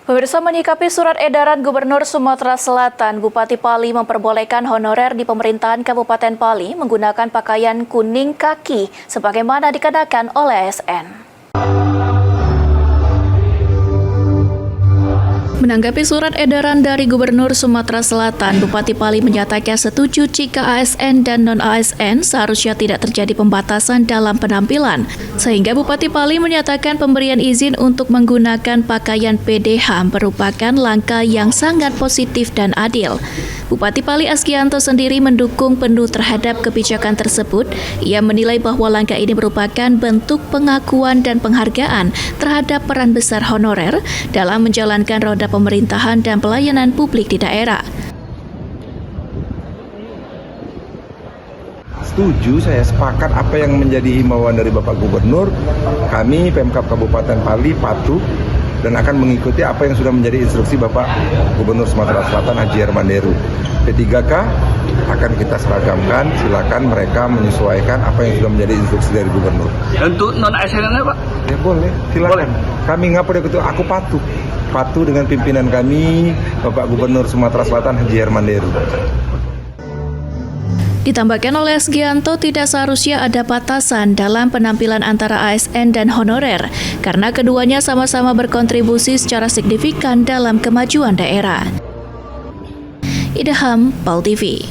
Pemirsa, menyikapi surat edaran Gubernur Sumatera Selatan, Bupati Pali memperbolehkan honorer di pemerintahan Kabupaten Pali menggunakan pakaian kuning kaki sebagaimana dikenakan oleh ASN. Menanggapi surat edaran dari Gubernur Sumatera Selatan, Bupati Pali menyatakan setuju jika ASN dan non-ASN seharusnya tidak terjadi pembatasan dalam penampilan, sehingga Bupati Pali menyatakan pemberian izin untuk menggunakan pakaian PDH merupakan langkah yang sangat positif dan adil. Bupati Pali Asgianto sendiri mendukung penuh terhadap kebijakan tersebut. Ia menilai bahwa langkah ini merupakan bentuk pengakuan dan penghargaan terhadap peran besar honorer dalam menjalankan roda pemerintahan dan pelayanan publik di daerah. Setuju, saya sepakat apa yang menjadi himbauan dari Bapak Gubernur. Kami Pemkab Kabupaten Pali patuh dan akan mengikuti apa yang sudah menjadi instruksi Bapak Gubernur Sumatera Selatan Haji Herman Deru. P3K akan kita seragamkan, silakan mereka menyesuaikan apa yang sudah menjadi instruksi dari Gubernur. Untuk non-ASN-nya Pak? Ya boleh, silakan. Boleh. Kami ngapa dia aku patuh dengan pimpinan kami Bapak Gubernur Sumatera Selatan Haji Herman Deru. Ditambahkan oleh Asgianto, tidak seharusnya ada batasan dalam penampilan antara ASN dan honorer, karena keduanya sama-sama berkontribusi secara signifikan dalam kemajuan daerah. Idham, PAL TV.